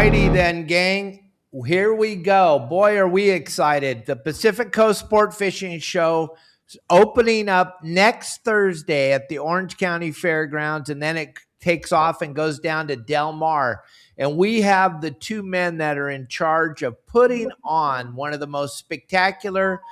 righty then, gang. Here we go. Boy, are we excited. The Pacific Coast Sport Fishing Show is opening up next Thursday at the Orange County Fairgrounds, and then it takes off and goes down to Del Mar. And we have the two men that are in charge of putting on one of the most spectacular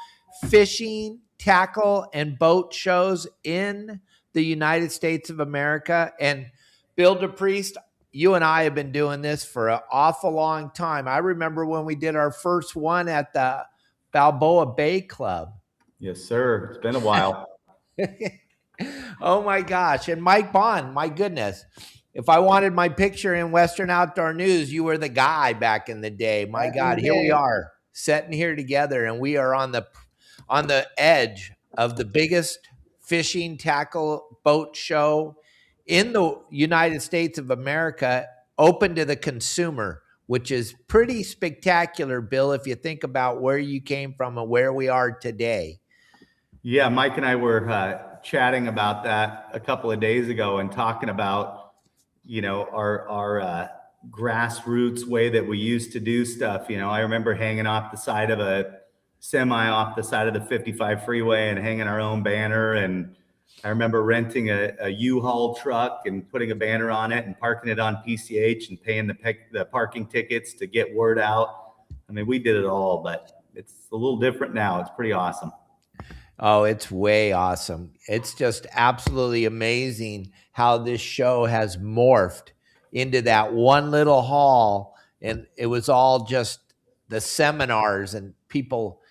fishing, tackle, and boat shows in the United States of America. And Bill DePriest, you and I have been doing this for an awful long time. I remember when we did our first one at the Balboa Bay Club. Yes, sir. It's been a while. Oh my gosh. And Mike Bond, my goodness. If I wanted my picture in Western Outdoor News, you were the guy back in the day. My God, here we are sitting here together, and we are on the edge of the biggest fishing tackle boat show in the United States of America, open to the consumer, which is pretty spectacular, Bill, if you think about where you came from and where we are today. Yeah, Mike and I were chatting about that a couple of days ago and talking about, you know, our grassroots way that we used to do stuff. You know, I remember hanging off the side of a semi off the side of the 55 freeway and hanging our own banner. And I remember renting a U-Haul truck and putting a banner on it and parking it on PCH and paying the parking tickets to get word out. I mean, we did it all, but it's a little different now. It's pretty awesome. Oh, it's way awesome. It's just absolutely amazing how this show has morphed into that one little hall. And it was all just the seminars, and people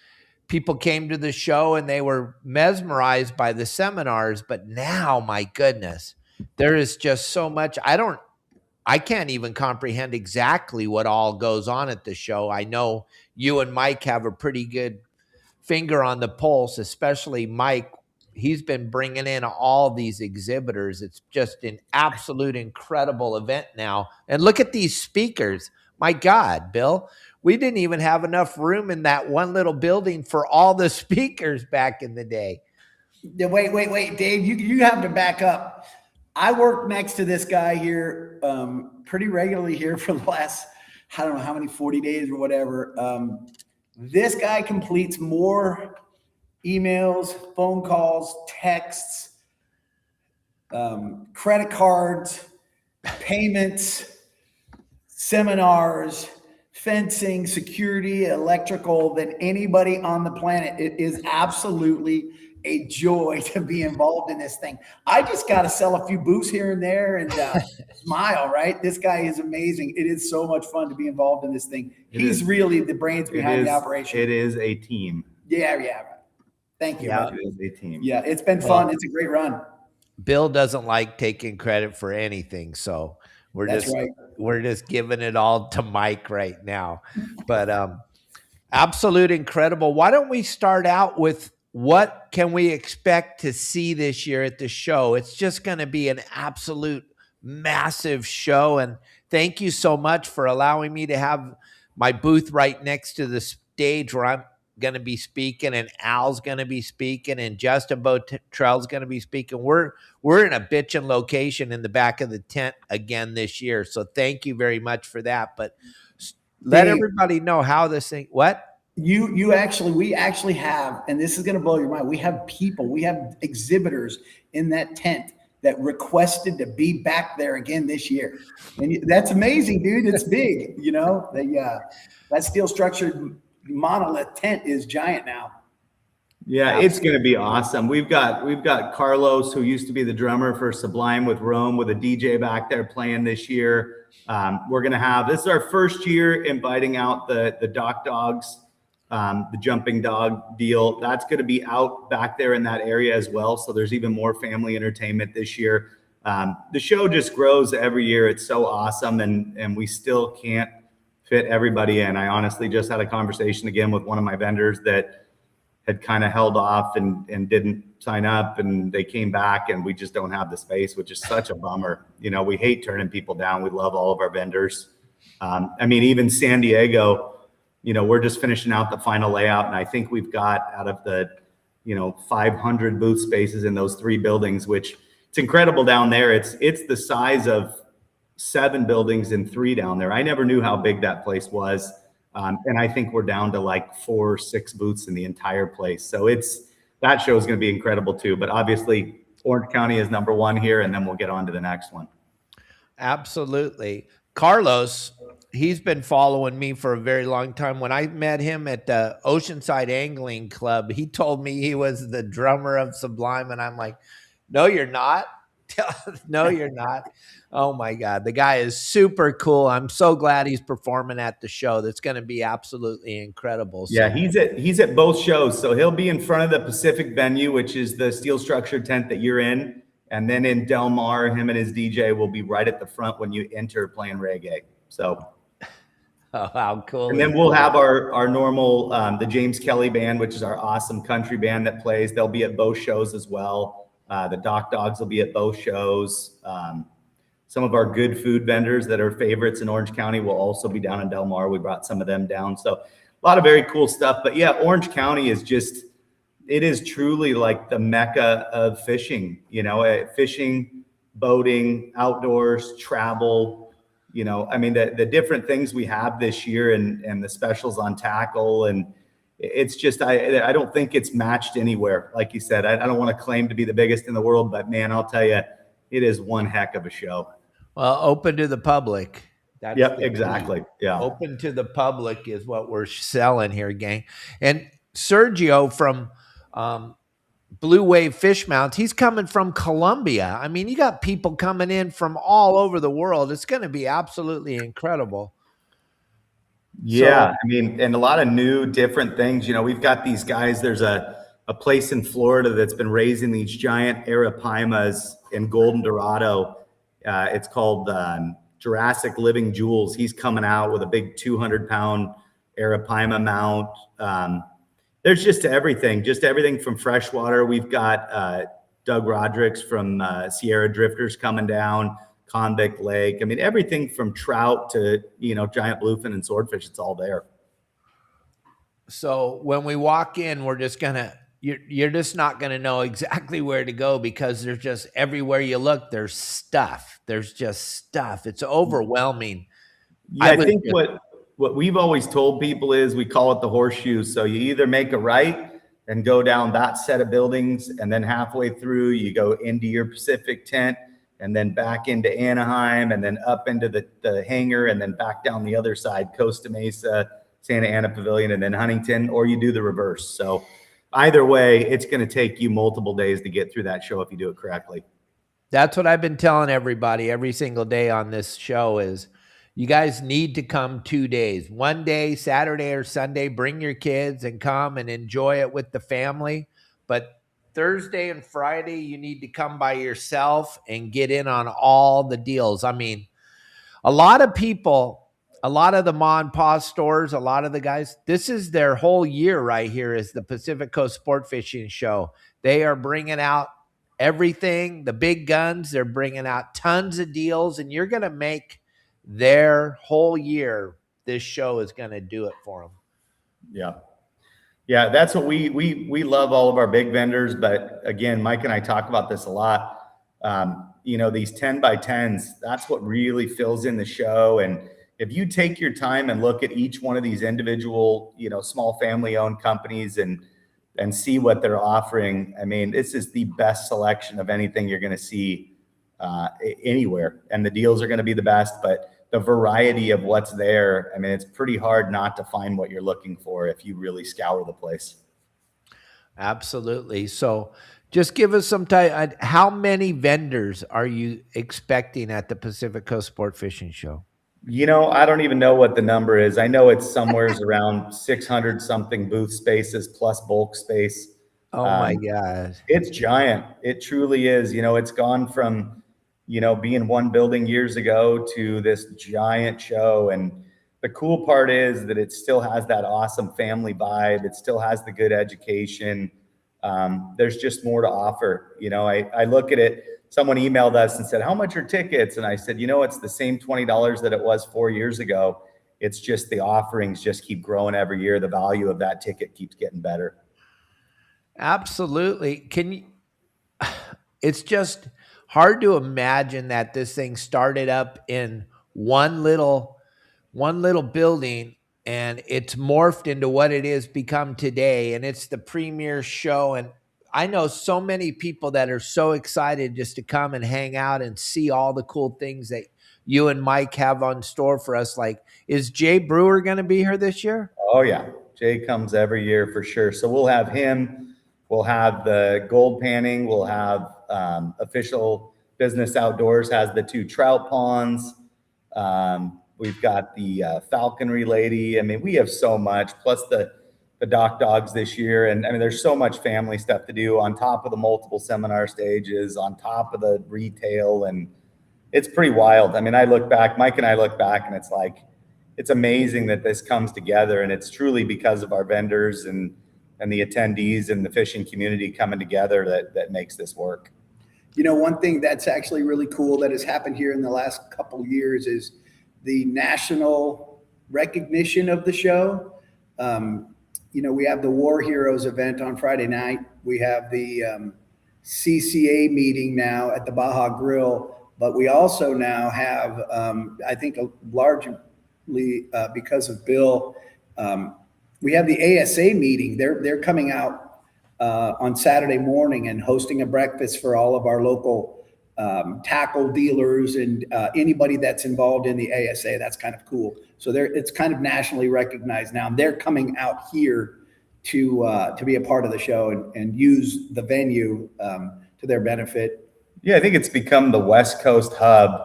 came to the show and they were mesmerized by the seminars. But now, my goodness, there is just so much. I can't even comprehend exactly what all goes on at the show. I know you and Mike have a pretty good finger on the pulse, especially Mike. He's been bringing in all these exhibitors. It's just an absolute incredible event now. And look at these speakers. My God, Bill, we didn't even have enough room in that one little building for all the speakers back in the day. Wait, Dave, you have to back up. I work next to this guy here pretty regularly here for the last, I don't know how many, 40 days or whatever. This guy completes more emails, phone calls, texts, credit cards, payments, seminars, fencing, security, electrical than anybody on the planet. It is absolutely a joy to be involved in this thing. I just got to sell a few booths here and there and smile, right? This guy is amazing. It is so much fun to be involved in this thing. He's really the brains behind the operation. It is a team. Yeah. Thank you. Yeah, it is a team. Yeah, it's been fun. It's a great run. Bill doesn't like taking credit for anything, so we're just giving it all to Mike right now. But absolute incredible. Why don't we start out with what can we expect to see this year at the show? It's just going to be an absolute massive show. And thank you so much for allowing me to have my booth right next to the stage where I'm going to be speaking, and Al's going to be speaking, and Justin Bottrell's going to be speaking. We're in a bitchin' location in the back of the tent again this year. So thank you very much for that. But let everybody know how this thing, what? We actually have, and this is going to blow your mind. We have exhibitors in that tent that requested to be back there again this year. And that's amazing, dude. It's big, you know, that steel structured monolith tent is giant now. Yeah, it's going to be awesome. We've got Carlos, who used to be the drummer for Sublime with Rome, with a DJ back there playing this year. We're going to have, this is our first year inviting out the Dock Dogs, the jumping dog deal. That's going to be out back there in that area as well. So there's even more family entertainment this year. The show just grows every year. It's so awesome. And we still can't fit everybody in. I honestly just had a conversation again with one of my vendors that had kind of held off and didn't sign up, and they came back, and we just don't have the space, which is such a bummer. You know, we hate turning people down. We love all of our vendors. I mean, even San Diego, you know, we're just finishing out the final layout, and I think we've got out of the, 500 booth spaces in those 3 buildings, which it's incredible down there. It's the size of 7 buildings and 3 down there. I never knew how big that place was. And I think we're down to like 4 or 6 booths in the entire place. So that show is going to be incredible too. But obviously Orange County is number 1 here, and then we'll get on to the next one. Absolutely. Carlos, he's been following me for a very long time. When I met him at the Oceanside Angling Club, he told me he was the drummer of Sublime. And I'm like, no, you're not. No, you're not. Oh my God. The guy is super cool. I'm so glad he's performing at the show. That's going to be absolutely incredible. Yeah, he's at both shows. So he'll be in front of the Pacific venue, which is the steel structured tent that you're in. And then in Del Mar, him and his DJ will be right at the front when you enter playing reggae. So, oh, how cool. And then we'll have our normal, the James Kelly band, which is our awesome country band that plays. They'll be at both shows as well. The Doc Dogs will be at both shows. Some of our good food vendors that are favorites in Orange County will also be down in Del Mar. We brought some of them down. So a lot of very cool stuff. But yeah, Orange County is it is truly like the mecca of fishing, fishing, boating, outdoors, travel, I mean, the different things we have this year and the specials on tackle. And it's just, I don't think it's matched anywhere. Like you said, I don't want to claim to be the biggest in the world, but man, I'll tell you, it is one heck of a show. Well, open to the public. Yep, exactly. Yeah. Open to the public is what we're selling here, gang. And Sergio from Blue Wave Fish Mounts, he's coming from Colombia. I mean, you got people coming in from all over the world. It's going to be absolutely incredible. Yeah, I mean, and a lot of new different things. We've got these guys. There's a place in Florida that's been raising these giant arapaimas in Golden Dorado. It's called Jurassic Living Jewels. He's coming out with a big 200-pound arapaima mount. There's just everything from freshwater. We've got Doug Rodericks from Sierra Drifters coming down, Convict Lake. I mean, everything from trout to, giant bluefin and swordfish, it's all there. So when we walk in, we're just you're just not going to know exactly where to go, because there's just everywhere you look, there's stuff. There's just stuff. It's overwhelming. Yeah, I think what we've always told people is we call it the horseshoe. So you either make a right and go down that set of buildings, and then halfway through you go into your Pacific tent, and then back into Anaheim, and then up into the hangar, and then back down the other side, Costa Mesa, Santa Ana Pavilion, and then Huntington, or you do the reverse. So either way, it's going to take you multiple days to get through that show if you do it correctly. That's what I've been telling everybody every single day on this show is you guys need to come 2 days. One day, Saturday or Sunday, bring your kids and come and enjoy it with the family. But Thursday and Friday, you need to come by yourself and get in on all the deals. I mean, a lot of people, a lot of the ma and pa stores, a lot of the guys, this is their whole year right here is the Pacific Coast Sport Fishing Show. They are bringing out everything, the big guns. They're bringing out tons of deals, and you're going to make their whole year. This show is going to do it for them. Yeah. Yeah, that's what we love all of our big vendors. But again, Mike and I talk about this a lot. These 10 by 10s, that's what really fills in the show. And if you take your time and look at each one of these individual, small family-owned companies and see what they're offering, I mean, this is the best selection of anything you're going to see anywhere. And the deals are going to be the best, but the variety of what's there, I mean, it's pretty hard not to find what you're looking for if you really scour the place. Absolutely. So just give us some time. How many vendors are you expecting at the Pacific Coast Sport Fishing Show? I don't even know what the number is. I know it's somewhere around 600 something booth spaces plus bulk space. Oh my God. It's giant. It truly is. It's gone from, being one building years ago to this giant show. And the cool part is that it still has that awesome family vibe. It still has the good education. There's just more to offer. I look at it. Someone emailed us and said, how much are tickets? And I said, it's the same $20 that it was 4 years ago. It's just the offerings just keep growing every year. The value of that ticket keeps getting better. Absolutely. It's just hard to imagine that this thing started up in one little building and it's morphed into what it is become today. And it's the premier show. And I know so many people that are so excited just to come and hang out and see all the cool things that you and Mike have on store for us. Like, is Jay Brewer going to be here this year? Oh yeah, Jay comes every year for sure. So we'll have him. We'll have the gold panning. We'll have Official Business Outdoors has the 2 trout ponds. We've got the falconry lady. I mean, we have so much. Plus the dock dogs this year, and I mean, there's so much family stuff to do on top of the multiple seminar stages, on top of the retail, and it's pretty wild. I mean, I look back, Mike and I look back, and it's like, it's amazing that this comes together, and it's truly because of our vendors and the attendees and the fishing community coming together that makes this work. You know, one thing that's actually really cool that has happened here in the last couple of years is the national recognition of the show. You know, we have the War Heroes event on Friday night. We have the CCA meeting now at the Baja Grill, but we also now have, I think, largely because of Bill, we have the ASA meeting. They're coming out on Saturday morning and hosting a breakfast for all of our local tackle dealers and anybody that's involved in the ASA. That's kind of cool. So it's kind of nationally recognized now. They're coming out here to be a part of the show and use the venue to their benefit. Yeah, I think it's become the West Coast hub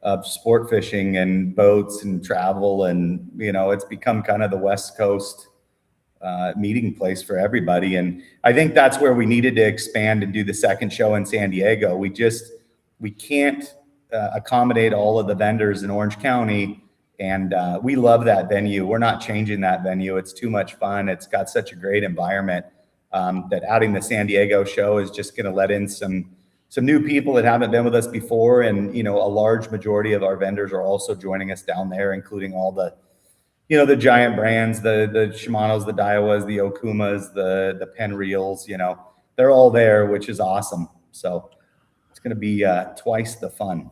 of sport fishing and boats and travel, and you know, it's become kind of the West Coast meeting place for everybody. And I think that's where we needed to expand and do the second show in San Diego. We can't accommodate all of the vendors in Orange County, and we love that venue. We're not changing that venue. It's too much fun. It's got such a great environment that adding the San Diego show is just going to let in some new people that haven't been with us before. And, you know, a large majority of our vendors are also joining us down there, including all the, you know, the giant brands, the Shimanos, the Daiwas, the Okumas, the Penn Reels, you know, they're all there, which is awesome. So it's going to be twice the fun.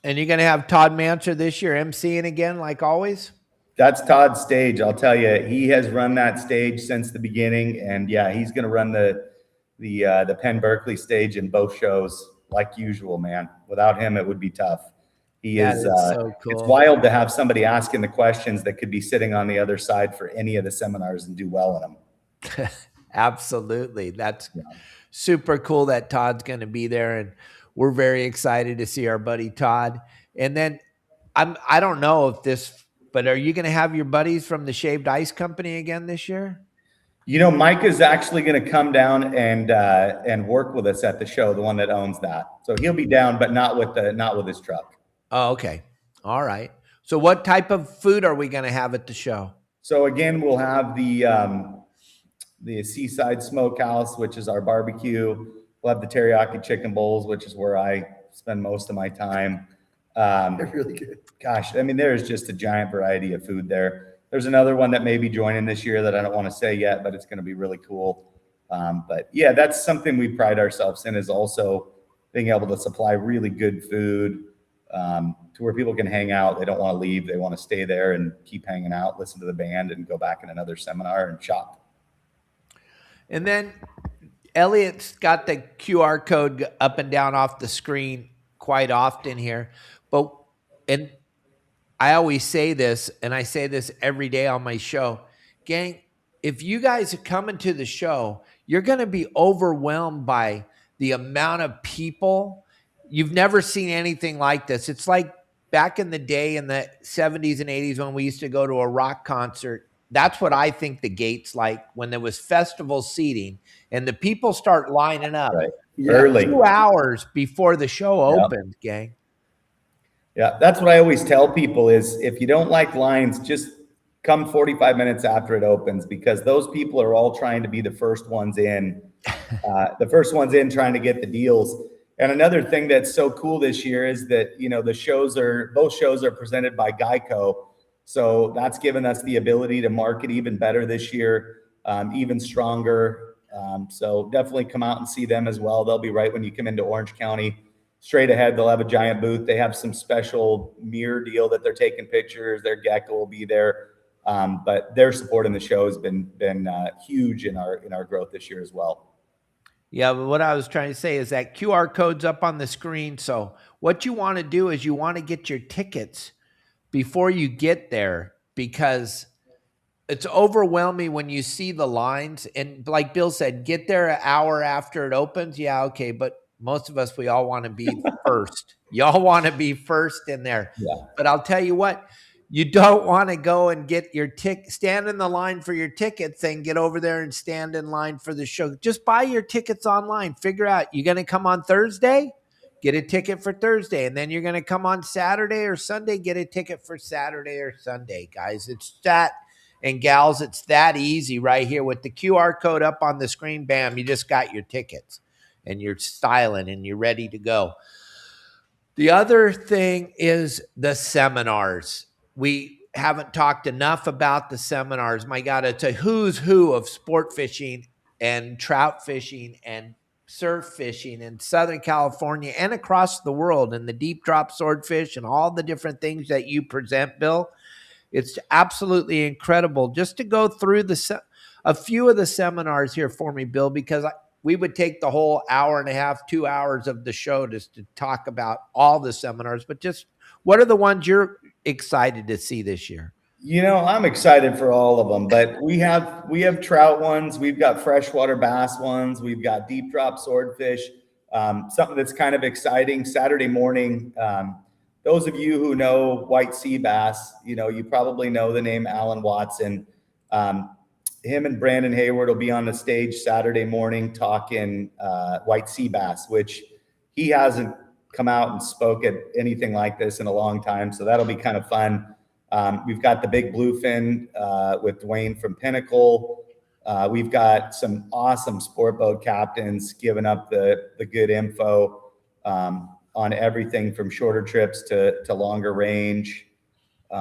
And you're going to have Todd Mancher this year emceeing again, like always? That's Todd's stage. I'll tell you, he has run that stage since the beginning. And yeah, he's going to run the Penn Berkeley stage in both shows like usual, man. Without him, it would be tough. He is so cool. It's wild to have somebody asking the questions that could be sitting on the other side for any of the seminars and do well in them. Absolutely. That's super cool that Todd's going to be there. And we're very excited to see our buddy Todd. And then I don't know if this, but are you going to have your buddies from the Shaved Ice Company again this year? You know, Mike is actually going to come down and work with us at the show, the one that owns that. So he'll be down, but not with his truck. Oh, okay. All right. So what type of food are we going to have at the show? So again, we'll have the Seaside Smokehouse, which is our barbecue. We'll have the teriyaki chicken bowls, which is where I spend most of my time. They're really good. Gosh, I mean, there's just a giant variety of food there. There's another one that may be joining this year that I don't want to say yet, but it's going to be really cool. But yeah, that's something we pride ourselves in, is also being able to supply really good food to where people can hang out. They don't want to leave. They want to stay there and keep hanging out, listen to the band, and go back in another seminar and shop. And then Elliot's got the QR code up and down off the screen quite often here. And I always say this, and I say this every day on my show, gang, if you guys are coming to the show, you're going to be overwhelmed by the amount of people. You've never seen anything like this. It's like back in the day in the 70s and 80s when we used to go to a rock concert. That's what I think the gate's like when there was festival seating and the people start lining up early 2 hours before the show opened, gang. Yeah, that's what I always tell people is if you don't like lines, just come 45 minutes after it opens, because those people are all trying to be the first ones in, trying to get the deals. And another thing that's so cool this year is that, you know, both shows are presented by Geico. So that's given us the ability to market even better this year, even stronger. So definitely come out and see them as well. They'll be right when you come into Orange County. straight ahead, they'll have a giant booth. They have some special mirror deal that they're taking pictures. Their gecko will be there. But their support in the show has been huge in our growth this year as well. Yeah, but what I was trying to say is that QR code's up on the screen. So what you want to do is you want to get your tickets before you get there, because it's overwhelming when you see the lines. And like Bill said, get there an hour after it opens. Yeah, okay. But most of us, we all want to be first. Y'all want to be first in there. Yeah. But I'll tell you what, you don't want to go and get your stand in the line for your tickets and get over there and stand in line for the show. Just buy your tickets online. Figure out, you're going to come on Thursday, get a ticket for Thursday. And then you're going to come on Saturday or Sunday, get a ticket for Saturday or Sunday, guys. It's that, and gals, it's that easy right here with the QR code up on the screen. Bam, you just got your tickets and you're styling and you're ready to go. The other thing is the seminars. We haven't talked enough about the seminars. My God, it's a who's who of sport fishing and trout fishing and surf fishing in Southern California and across the world, and the deep drop swordfish and all the different things that you present, Bill. It's absolutely incredible. Just to go through a few of the seminars here for me, Bill, because we would take the whole hour and a half, 2 hours of the show just to talk about all the seminars. But just what are the ones you're excited to see this year? You know, I'm excited for all of them, but we have trout ones. We've got freshwater bass ones. We've got deep drop swordfish. Something that's kind of exciting Saturday morning. Those of you who know white sea bass, you know, you probably know the name Alan Watson. Him and Brandon Hayward will be on the stage Saturday morning talking white sea bass, which he hasn't come out and spoke at anything like this in a long time. So that'll be kind of fun. We've got the big bluefin with Dwayne from Pinnacle. We've got some awesome sport boat captains giving up the good info on everything from shorter trips to longer range. We're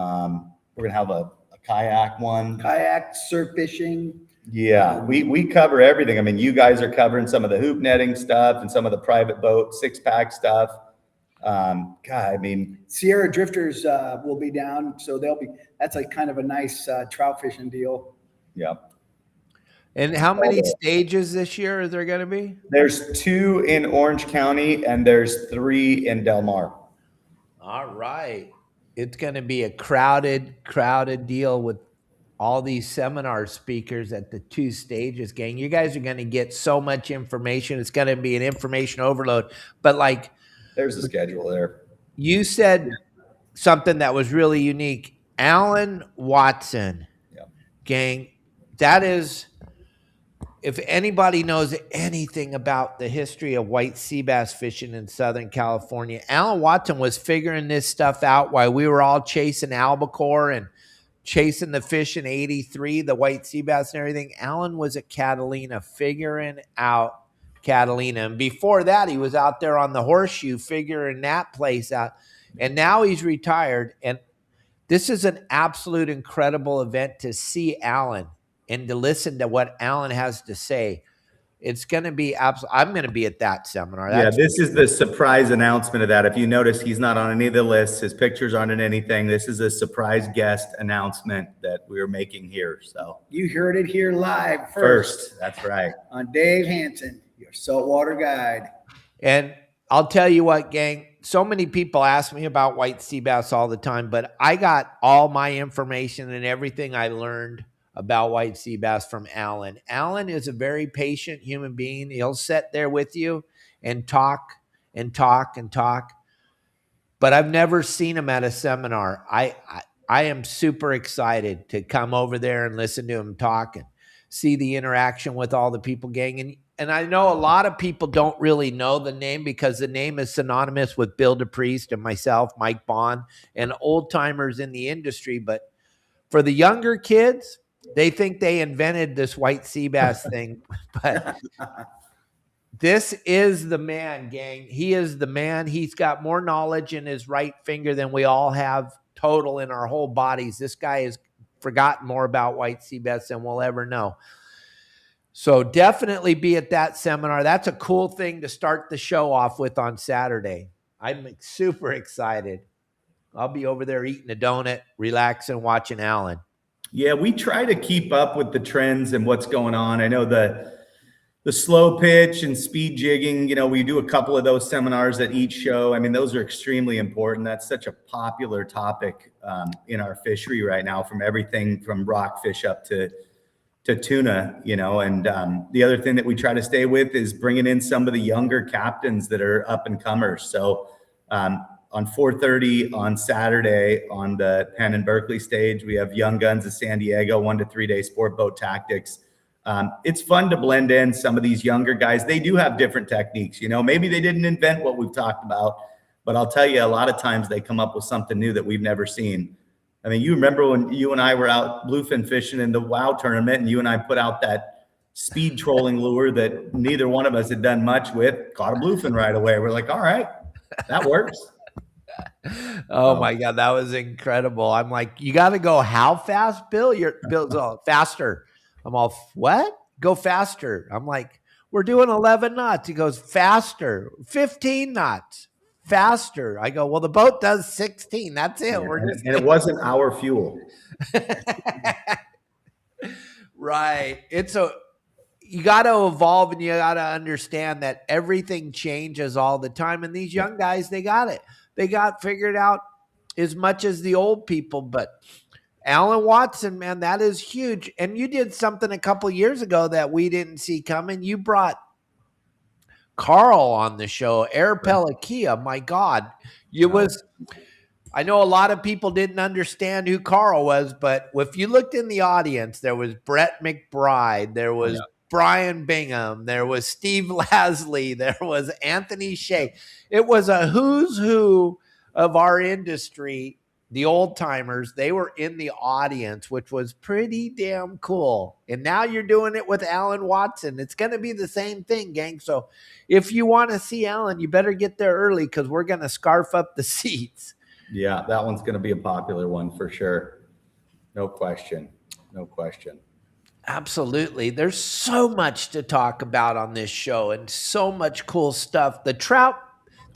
going to have a kayak one. Kayak, surf fishing. Yeah, we cover everything. I mean, you guys are covering some of the hoop netting stuff and some of the private boat 6-pack stuff. God, I mean, Sierra Drifters will be down, so that's a kind of a nice trout fishing deal. Yeah. And how many stages this year is there going to be? There's 2 in Orange County and there's 3 in Del Mar. All right. It's going to be a crowded deal with all these seminar speakers at the 2 stages, gang. You guys are going to get so much information. It's going to be an information overload. But like, there's a schedule there. You said something that was really unique. Alan Watson, gang, that is, if anybody knows anything about the history of white sea bass fishing in Southern California, Alan Watson was figuring this stuff out while we were all chasing albacore and chasing the fish in '83, the white sea bass and everything. Alan was at Catalina figuring out Catalina. And before that, he was out there on the Horseshoe figuring that place out. And now he's retired. And this is an absolute incredible event to see Alan and to listen to what Alan has to say. It's going to be absolutely, I'm going to be at that seminar. This is the surprise announcement of that. If you notice, he's not on any of the lists. His pictures aren't in anything. This is a surprise guest announcement that we're making here. So you heard it here live first. That's right. On Dave Hansen, your saltwater guide. And I'll tell you what, gang, so many people ask me about white sea bass all the time, but I got all my information and everything I learned about white sea bass from Alan. Alan is a very patient human being. He'll sit there with you and talk and talk and talk. But I've never seen him at a seminar. I am super excited to come over there and listen to him talk and see the interaction with all the people, gang. And I know a lot of people don't really know the name because the name is synonymous with Bill DePriest and myself, Mike Bond, and old timers in the industry. But for the younger kids, they think they invented this white sea bass thing. But this is the man, gang. He is the man. He's got more knowledge in his right finger than we all have total in our whole bodies. This guy has forgotten more about white sea bass than we'll ever know. So definitely be at that seminar. That's a cool thing to start the show off with on Saturday. I'm super excited. I'll be over there eating a donut, relaxing, watching Alan. Yeah, we try to keep up with the trends and what's going on. I know the slow pitch and speed jigging, we do a couple of those seminars at each show. I mean, those are extremely important. That's such a popular topic in our fishery right now, from everything from rockfish up to tuna, and the other thing that we try to stay with is bringing in some of the younger captains that are up and comers. So on 4:30 on Saturday on the Penn and Berkeley stage, we have Young Guns of San Diego, 1 to 3 day sport boat tactics. It's fun to blend in some of these younger guys. They do have different techniques. Maybe they didn't invent what we've talked about, but I'll tell you, a lot of times they come up with something new that we've never seen. I mean, you remember when you and I were out bluefin fishing in the WOW tournament, and you and I put out that speed trolling lure that neither one of us had done much with, caught a bluefin right away. We're like, all right, that works. Oh my God, that was incredible. I'm like, you got to go how fast, Bill? Bill's all faster. I'm all, what? Go faster. I'm like, we're doing 11 knots. He goes, faster, 15 knots, faster. I go, well, the boat does 16. That's it. Yeah, and it wasn't our fuel. Right. You got to evolve, and you got to understand that everything changes all the time. And these young guys, they got it. They got figured out as much as the old people, but Alan Watson, man, that is huge. And you did something a couple years ago that we didn't see coming. You brought Carl on the show, Air Pelakia. My God, I know a lot of people didn't understand who Carl was, but if you looked in the audience, there was Brett McBride, there was Brian Bingham, there was Steve Lasley, there was Anthony Shea. It was a who's who of our industry. The old timers, they were in the audience, which was pretty damn cool. And now you're doing it with Alan Watson. It's going to be the same thing, gang. So if you want to see Alan, you better get there early, because we're going to scarf up the seats. Yeah, that one's going to be a popular one for sure. No question. No question. Absolutely. There's so much to talk about on this show, and so much cool stuff. The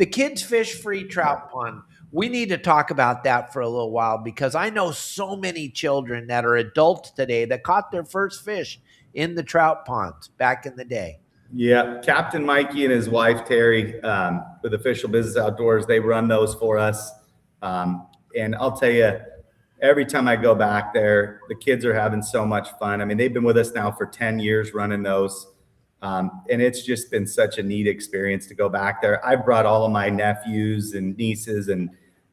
kids fish free trout pond. We need to talk about that for a little while, because I know so many children that are adults today that caught their first fish in the trout ponds back in the day. Yeah, Captain Mikey and his wife, Terry, with Official Business Outdoors, they run those for us. And I'll tell you, every time I go back there, the kids are having so much fun. I mean, they've been with us now for 10 years running those. And it's just been such a neat experience to go back there. I've brought all of my nephews and nieces, and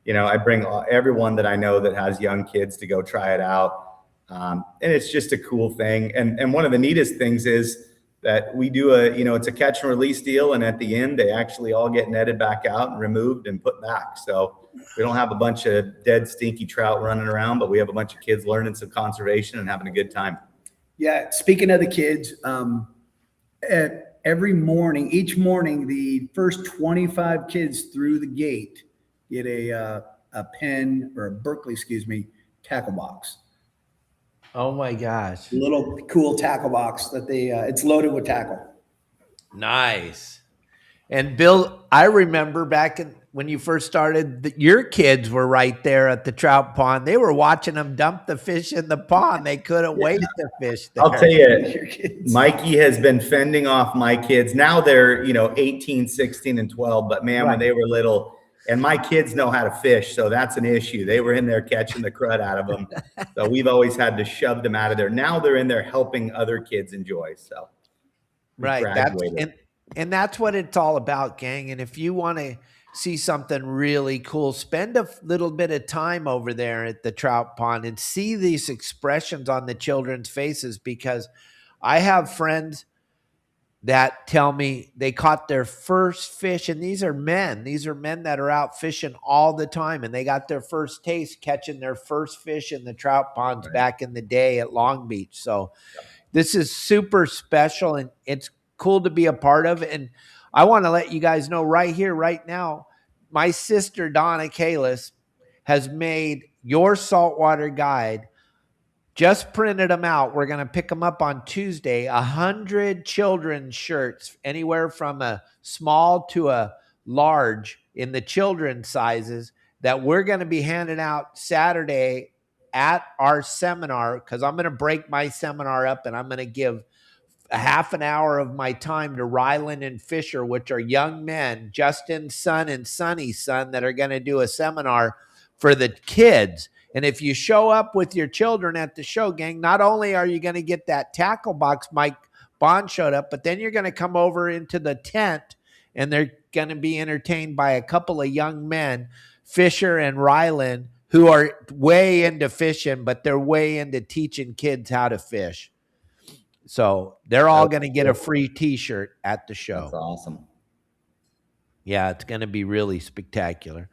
I bring everyone that I know that has young kids to go try it out. And it's just a cool thing. And one of the neatest things is that we do it's a catch and release deal. And at the end, they actually all get netted back out and removed and put back. So we don't have a bunch of dead, stinky trout running around, but we have a bunch of kids learning some conservation and having a good time. Yeah. Speaking of the kids, each morning, the first 25 kids through the gate get a Penn or a Berkeley, tackle box. Oh my gosh. Little cool tackle box that it's loaded with tackle. Nice. And Bill, I remember back when you first started, your kids were right there at the trout pond. They were watching them dump the fish in the pond. They couldn't wait to fish there. I'll tell you, Mikey has been fending off my kids. Now they're, 18, 16, and 12. But man, when they were little, and my kids know how to fish, so that's an issue. They were in there catching the crud out of them. So we've always had to shove them out of there. Now they're in there helping other kids enjoy. So right. And that's what it's all about, gang. And if you want to see something really cool, spend a little bit of time over there at the trout pond and see these expressions on the children's faces, because I have friends that tell me they caught their first fish, and these are men that are out fishing all the time, and they got their first taste catching their first fish in the trout ponds back in the day at Long Beach. So this is super special, and it's cool to be a part of. And I want to let you guys know right here, right now, my sister Donna Kalis has made Your Saltwater Guide. Just printed them out. We're going to pick them up on Tuesday. 100 children's shirts, anywhere from a small to a large in the children's sizes that we're going to be handing out Saturday at our seminar, because I'm going to break my seminar up and I'm going to give a half an hour of my time to Ryland and Fisher, which are young men, Justin's son and Sonny's son, that are going to do a seminar for the kids. And if you show up with your children at the show, gang, not only are you going to get that tackle box Mike Bond showed up, but then you're going to come over into the tent and they're going to be entertained by a couple of young men, Fisher and Ryland, who are way into fishing, but they're way into teaching kids how to fish. So they're all going to get a free t-shirt at the show. That's awesome. Yeah, it's going to be really spectacular.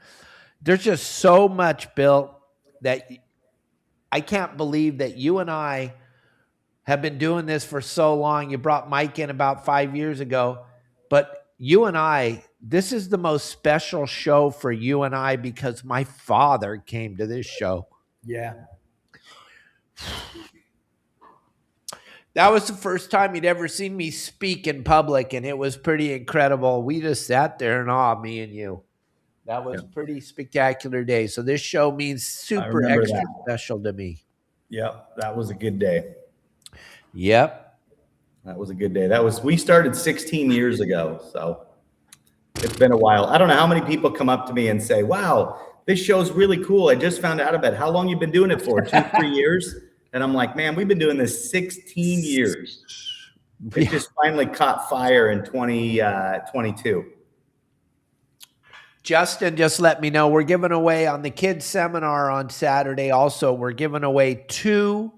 There's just so much, Bill, that I can't believe that you and I have been doing this for so long. You brought Mike in about 5 years ago, but you and I, this is the most special show for you and I because my father came to this show. Yeah. That was the first time you'd ever seen me speak in public, and it was pretty incredible. We just sat there in awe, me and you. That was a pretty spectacular day. So this show means super extra special to me. Yep, that was a good day. Yep. That was a good day. We started 16 years ago, so it's been a while. I don't know how many people come up to me and say, wow, this show's really cool. I just found out about it. How long you been doing it for? 2-3 years? And I'm like, man, we've been doing this 16 years. It just finally caught fire in 2022. Justin just let me know we're giving away on the kids seminar on Saturday. Also, we're giving away 2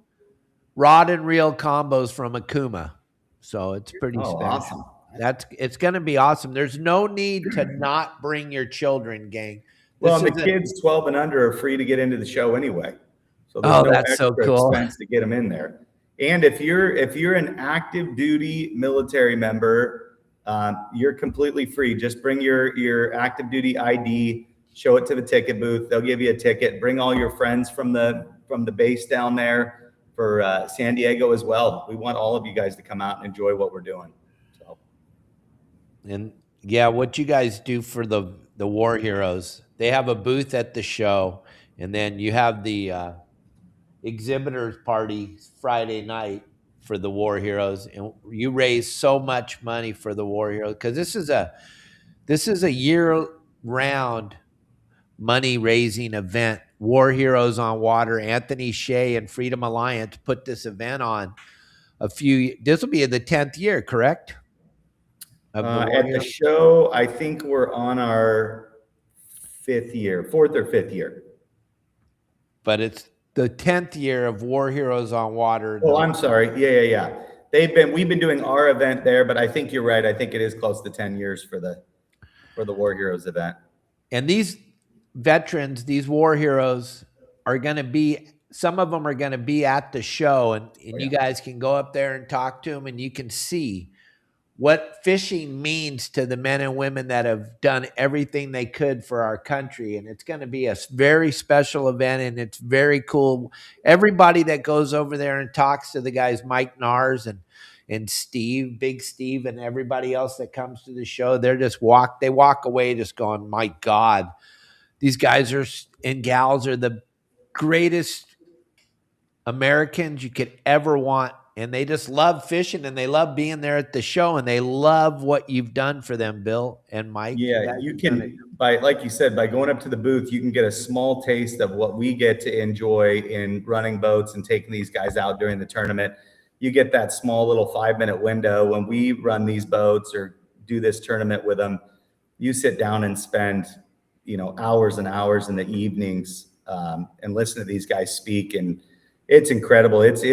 rod and reel combos from Okuma. So it's pretty special. Awesome. It's going to be awesome. There's no need to not bring your children, gang. Well, and the kids 12 and under are free to get into the show anyway. So there's no that's so cool. expense to get them in there. And if you're an active duty military member, you're completely free. Just bring your active duty ID, show it to the ticket booth. They'll give you a ticket. Bring all your friends from the base down there for San Diego as well. We want all of you guys to come out and enjoy what we're doing. So. And yeah, what you guys do for the War Heroes, they have a booth at the show, and then you have the exhibitors party Friday night for the War Heroes, and you raise so much money for the War Heroes because this is a year-round money-raising event. War Heroes on Water, Anthony Shea and Freedom Alliance put this event on this will be the 10th year, correct? At the show, I think we're on our 4th or 5th year. But it's the 10th year of War Heroes on Water. Oh, I'm sorry. Yeah. We've been doing our event there, but I think you're right. I think it is close to 10 years for the War Heroes event. And these veterans, these War Heroes some of them are going to be at the show, and you guys can go up there and talk to them, and you can see what fishing means to the men and women that have done everything they could for our country. And it's going to be a very special event, and it's very cool. Everybody that goes over there and talks to the guys, Mike Nars and Steve, Big Steve, and everybody else that comes to the show, they walk away just going, my God, these guys and gals are the greatest Americans you could ever want. And they just love fishing, and they love being there at the show, and they love what you've done for them, Bill and Mike. Yeah, you can, like you said, by going up to the booth, you can get a small taste of what we get to enjoy in running boats and taking these guys out during the tournament. You get that small little 5-minute window when we run these boats or do this tournament with them. You sit down and spend, hours and hours in the evenings and listen to these guys speak, and it's incredible. It's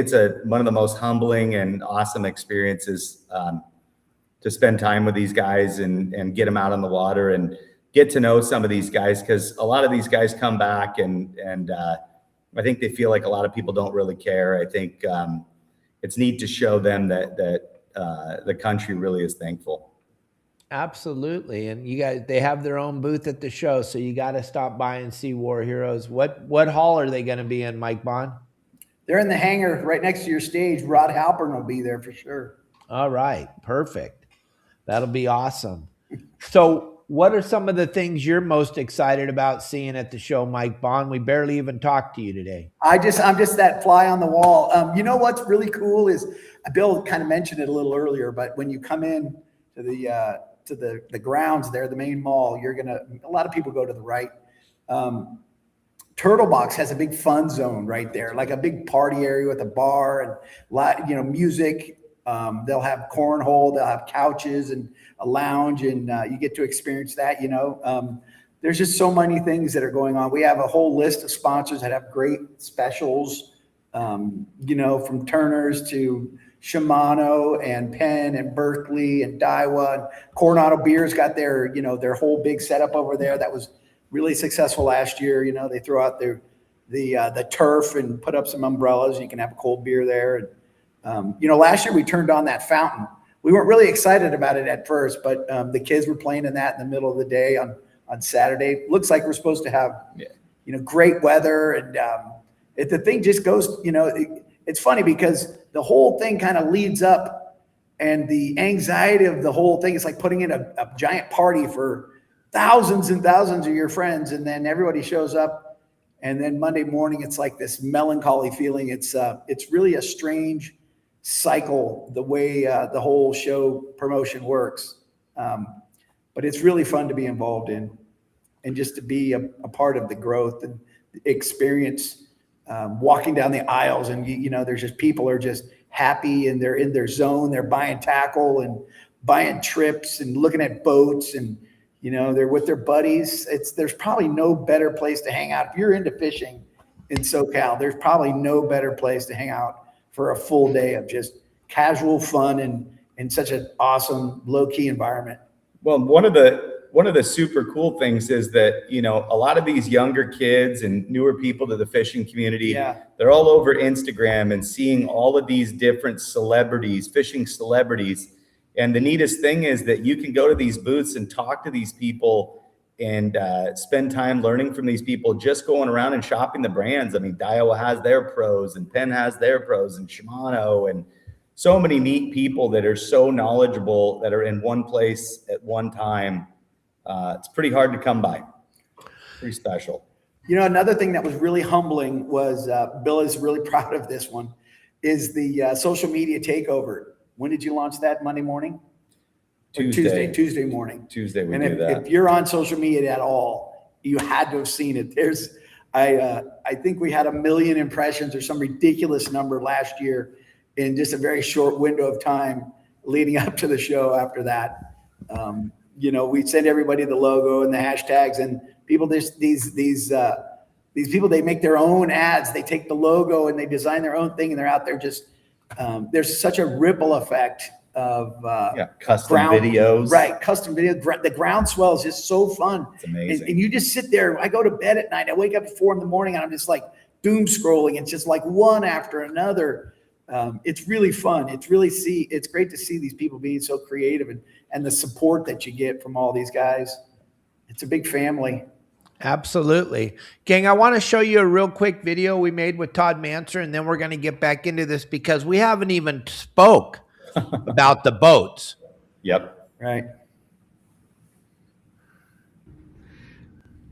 one of the most humbling and awesome experiences to spend time with these guys and get them out on the water and get to know some of these guys, because a lot of these guys come back and I think they feel like a lot of people don't really care. I think it's neat to show them that the country really is thankful. Absolutely. And you guys, they have their own booth at the show, so you got to stop by and see War Heroes. What hall are they going to be in, Mike Bond? They're in the hangar right next to your stage. Rod Halpern will be there for sure. All right. Perfect. That'll be awesome. So what are some of the things you're most excited about seeing at the show, Mike Bond? We barely even talked to you today. I'm just that fly on the wall. You know what's really cool is Bill kind of mentioned it a little earlier, but when you come in to the grounds there, the main mall, a lot of people go to the right. Turtle Box has a big fun zone right there, like a big party area with a bar and music. They'll have cornhole, they'll have couches and a lounge, and you get to experience that. There's just so many things that are going on. We have a whole list of sponsors that have great specials, from Turner's to Shimano and Penn and Berkeley and Daiwa. And Coronado Beer's got their whole big setup over there that was really successful last year. They throw out the turf and put up some umbrellas. You can have a cold beer there. And, last year we turned on that fountain. We weren't really excited about it at first, but the kids were playing in that in the middle of the day on Saturday. Looks like we're supposed to have, great weather. And the thing just goes, it's funny because the whole thing kind of leads up, and the anxiety of the whole thing is like putting in a giant party for thousands and thousands of your friends. And then everybody shows up. And then Monday morning, it's like this melancholy feeling. It's really a strange cycle, the way the whole show promotion works. But it's really fun to be involved in, and just to be a part of the growth and experience, walking down the aisles, and there's just people are just happy and they're in their zone. They're buying tackle and buying trips and looking at boats, and they're with their buddies. There's probably no better place to hang out if you're into fishing in SoCal. There's probably no better place to hang out for a full day of just casual fun and in such an awesome low-key environment. Well, one of the super cool things is that, a lot of these younger kids and newer people to the fishing community, they're all over Instagram and seeing all of these different celebrities, fishing celebrities. And the neatest thing is that you can go to these booths and talk to these people and spend time learning from these people, just going around and shopping the brands. I mean, Daiwa has their pros, and Penn has their pros, and Shimano, and so many neat people that are so knowledgeable that are in one place at one time. It's pretty hard to come by. Pretty special. Another thing that was really humbling was, Bill is really proud of this one, is the social media takeover. When did you launch that? Monday morning? Tuesday morning. Tuesday we and do that. If you're on social media at all, you had to have seen it. I think we had 1 million impressions or some ridiculous number last year in just a very short window of time leading up to the show. After that, we send everybody the logo and the hashtags, and people, these people, they make their own ads. They take the logo and they design their own thing, and they're out there just, there's such a ripple effect of custom videos. Right, custom videos. The groundswell is just so fun. It's amazing. And you just sit there. I go to bed at night. I wake up at 4 a.m. and I'm just like doom scrolling. It's just like one after another. It's really fun. It's great to see these people being so creative, and the support that you get from all these guys. It's a big family. Absolutely. Gang, I want to show you a real quick video we made with Todd Manser, and then we're going to get back into this because we haven't even spoke about the boats. Yep. Right.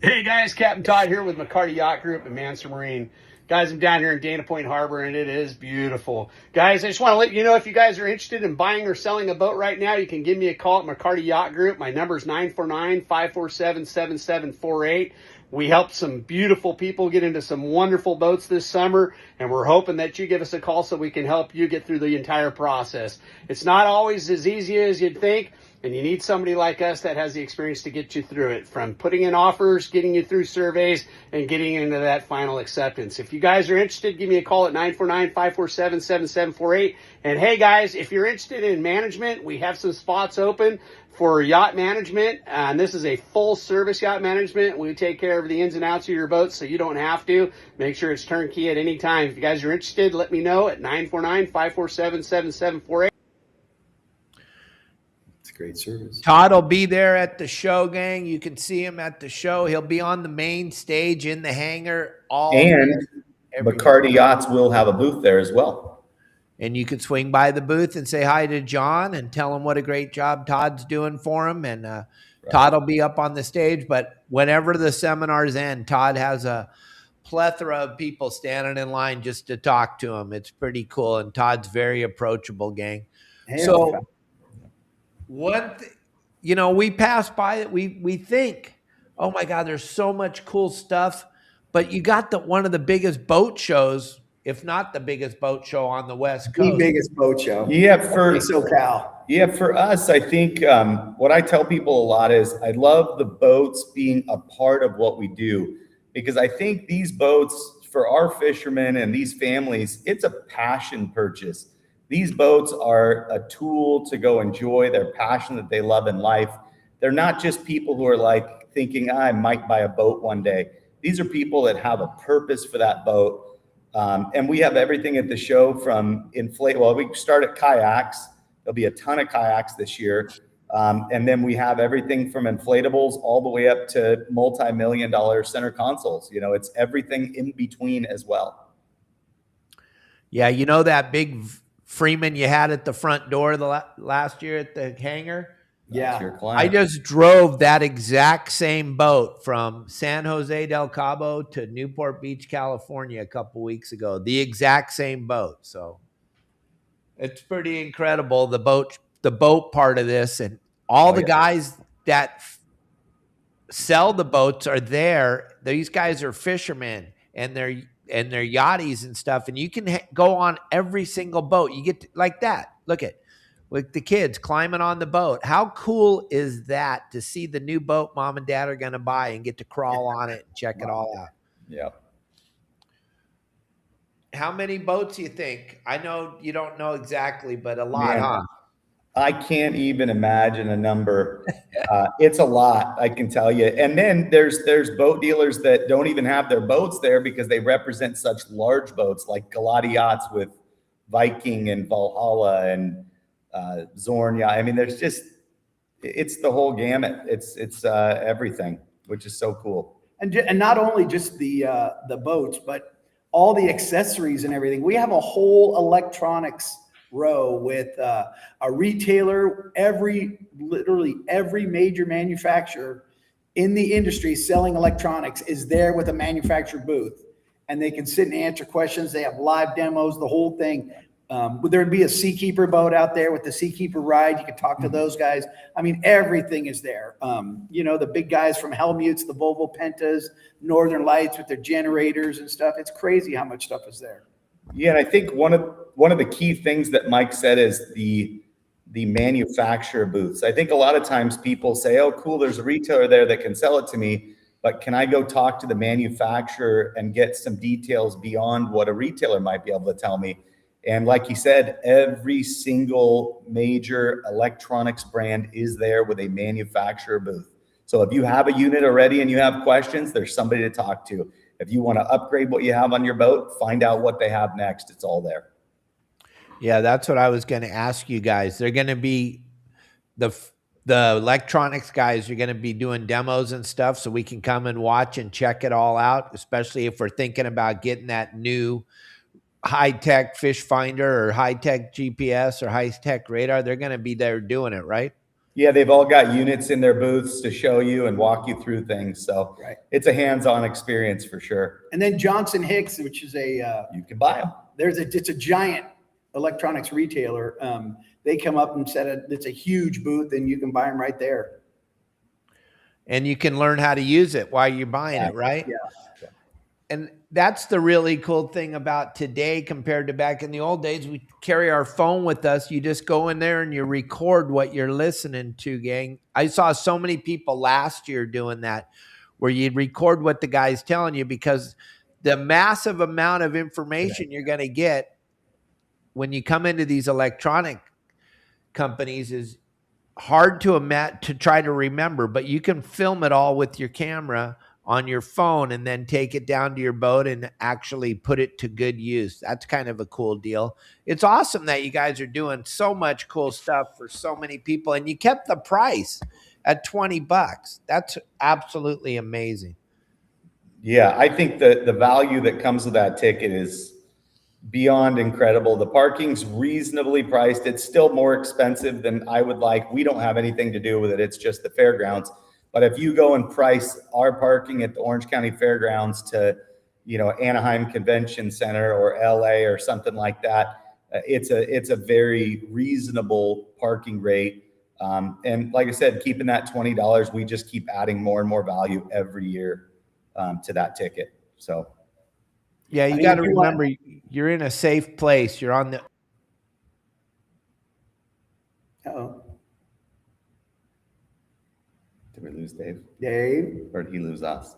Hey guys, Captain Todd here with McCarty Yacht Group and Manser Marine. Guys, I'm down here in Dana Point Harbor, and it is beautiful. Guys, I just want to let you know, if you guys are interested in buying or selling a boat right now, you can give me a call at McCarty Yacht Group. My number is 949-547-7748. We helped some beautiful people get into some wonderful boats this summer, and we're hoping that you give us a call so we can help you get through the entire process. It's not always as easy as you'd think, and you need somebody like us that has the experience to get you through it, from putting in offers, getting you through surveys, and getting into that final acceptance. If you guys are interested, give me a call at 949-547-7748. And hey guys, if you're interested in management, we have some spots open for yacht management, and this is a full service yacht management. We take care of the ins and outs of your boat so you don't have to. Make sure it's turnkey at any time. If you guys are interested, let me know at 949-547-7748. Great service. Todd will be there at the show, gang. You can see him at the show. He'll be on the main stage in the hangar. And McCarty Yachts will have a booth there as well. And you can swing by the booth and say hi to John and tell him what a great job Todd's doing for him. And Todd will be up on the stage, but whenever the seminars end, Todd has a plethora of people standing in line just to talk to him. It's pretty cool. And Todd's very approachable, gang. So we pass by it. We think, oh my God, there's so much cool stuff. But you got one of the biggest boat shows, if not the biggest boat show on the West Coast. The biggest boat show. Yeah, for SoCal. Yeah, for us, I think what I tell people a lot is I love the boats being a part of what we do, because I think these boats for our fishermen and these families, it's a passion purchase. These boats are a tool to go enjoy their passion that they love in life. They're not just people who are like thinking, I might buy a boat one day. These are people that have a purpose for that boat. And we have everything at the show from we start at kayaks. There'll be a ton of kayaks this year. And then we have everything from inflatables all the way up to multi-million-dollar center consoles. It's everything in between as well. Yeah, that big Freeman you had at the front door last year at the hangar? Yeah. Your client. I just drove that exact same boat from San Jose del Cabo to Newport Beach, California a couple weeks ago. The exact same boat. So it's pretty incredible, the boat part of this, and all the guys that sell the boats are there. These guys are fishermen, and they're yachties and stuff, and you can go on every single boat. You get like that. Look at with the kids climbing on the boat. How cool is that to see the new boat mom and dad are going to buy and get to crawl on it and check it all out? Yeah. How many boats do you think? I know you don't know exactly, but a lot, huh? I can't even imagine a number. It's a lot, I can tell you. And then there's boat dealers that don't even have their boats there because they represent such large boats like Galati Yachts with Viking and Valhalla and Zorn. Yeah, I mean, it's the whole gamut. It's everything, which is so cool. And not only just the boats, but all the accessories and everything. We have a whole electronics row with a retailer. Literally every major manufacturer in the industry selling electronics is there with a manufacturer booth, and they can sit and answer questions. They have live demos, the whole thing. There'd be a Seakeeper boat out there with the Seakeeper ride. You can talk to those guys. I mean, everything is there. The big guys from Helmuth's, the Volvo Pentas, Northern Lights with their generators and stuff. It's crazy how much stuff is there. Yeah, and I think one of the key things that Mike said is the manufacturer booths. I think a lot of times people say, oh, cool, there's a retailer there that can sell it to me, but can I go talk to the manufacturer and get some details beyond what a retailer might be able to tell me? And like you said, every single major electronics brand is there with a manufacturer booth. So if you have a unit already and you have questions, there's somebody to talk to. If you want to upgrade what you have on your boat, find out what they have next. It's all there. Yeah, that's what I was going to ask you guys. They're going to be the electronics guys are going to be doing demos and stuff, so we can come and watch and check it all out, especially if we're thinking about getting that new high-tech fish finder or high-tech GPS or high-tech radar. They're going to be there doing it, right? Yeah, they've all got units in their booths to show you and walk you through things. So It's a hands-on experience for sure. And then Johnson Hicks, which is you can buy them. It's a giant electronics retailer. They come up and it's a huge booth, and you can buy them right there. And you can learn how to use it while you're buying it, right? Yeah. And that's the really cool thing about today compared to back in the old days. We carry our phone with us. You just go in there and you record what you're listening to, gang. I saw so many people last year doing that, where you'd record what the guy's telling you, because the massive amount of information you're going to get when you come into these electronic companies is hard to try to remember, but you can film it all with your camera on your phone and then take it down to your boat and actually put it to good use. That's kind of a cool deal. It's awesome that you guys are doing so much cool stuff for so many people, and you kept the price at $20. That's absolutely amazing. Yeah, I think the value that comes with that ticket is beyond incredible. The parking's reasonably priced. It's still more expensive than I would like. We don't have anything to do with it. It's just the fairgrounds. But if you go and price our parking at the Orange County Fairgrounds to, you know, Anaheim Convention Center or LA or something like that, it's a very reasonable parking rate. And like I said, keeping that $20, we just keep adding more and more value every year to that ticket. So yeah, you got to remember you're in a safe place. You're on the. Uh-oh. did we lose Dave? Dave, Or did he lose us?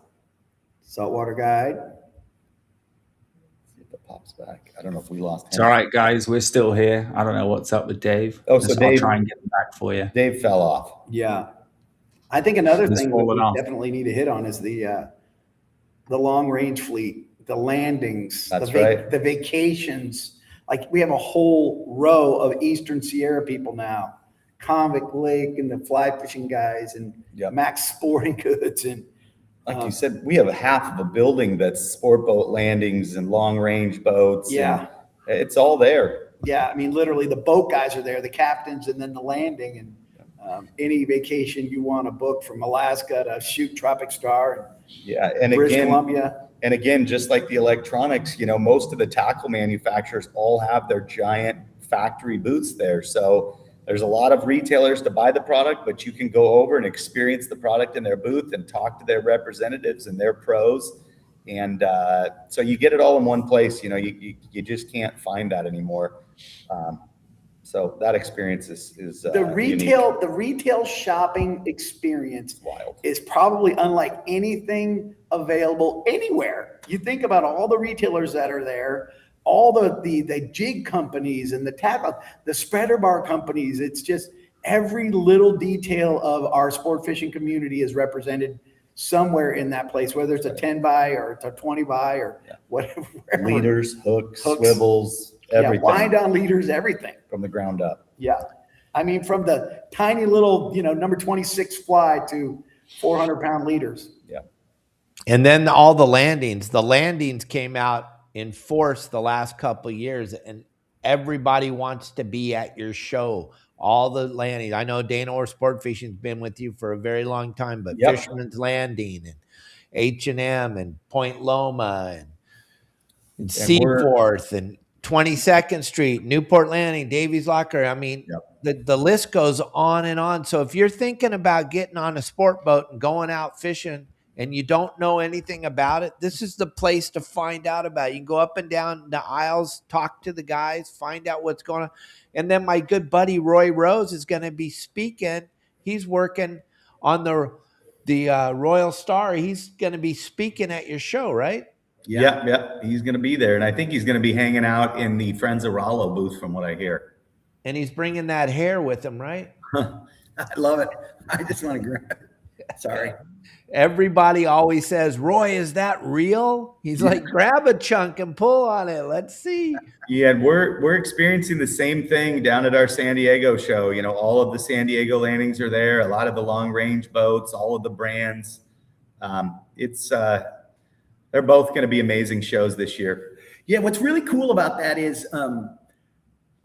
Saltwater Guide. See if it pops back. I don't know if we lost him. It's all right, guys. We're still here. I don't know what's up with Dave. Oh, so Dave, I'll try and get him back for you. Dave fell off. Yeah. I think another Just thing that falling we off. definitely need to hit on is the long range fleet, the landings, That's right. the vacations. Like we have a whole row of Eastern Sierra people now, Convict Lake and the fly fishing guys and Yep. Max Sporting Goods. And Like you said, we have half of a building that's sport boat landings and long range boats. yeah, and it's all there. yeah. I mean, literally the boat guys are there, the captains, and then the landing and any vacation you want to book from Alaska to shoot Tropic Star Yeah. And and British again, Columbia. And again, just like the electronics, you know, most of the tackle manufacturers all have their giant factory booths there. So there's a lot of retailers to buy the product, but you can go over and experience the product in their booth and talk to their representatives and their pros. And so you get it all in one place. You know, you just can't find that anymore. So that experience is The retail, unique. the retail shopping experience Wild. is probably unlike anything available anywhere. You think about all the retailers that are there, all the jig companies and the tackle, the spreader bar companies. It's just every little detail of our sport fishing community is represented somewhere in that place, whether it's a 10 by or it's a 20 by or whatever. Leaders, hooks, swivels, everything. Yeah, wind on leaders, everything. From the ground up. Yeah. I mean, from the tiny little, number 26 fly to 400-pound leaders. Yeah. And then all the landings came out in force the last couple of years, and everybody wants to be at your show. All the landings. I know Dana or Sport Fishing's been with you for a very long time, but Yep. Fisherman's Landing and H&M and Point Loma and Seaforth and 22nd Street, Newport Landing, Davies Locker. I mean, the list goes on and on. So if you're thinking about getting on a sport boat and going out fishing and you don't know anything about it, this is the place to find out about it. You can go up and down the aisles, talk to the guys, find out what's going on. And then my good buddy Roy Rose is going to be speaking. He's working on the Royal Star. He's going to be speaking at your show, right? Yeah. He's going to be there. And I think he's going to be hanging out in the Friends of Rollo booth from what I hear. And he's bringing that hair with him, right? I love it. I just want to grab it. Sorry. Everybody always says, Roy, is that real? He's like, grab a chunk and pull on it. Let's see. Yeah, and we're experiencing the same thing down at our San Diego show. You know, all of the San Diego landings are there, a lot of the long range boats, all of the brands. They're both going to be amazing shows this year. Yeah, what's really cool about that is,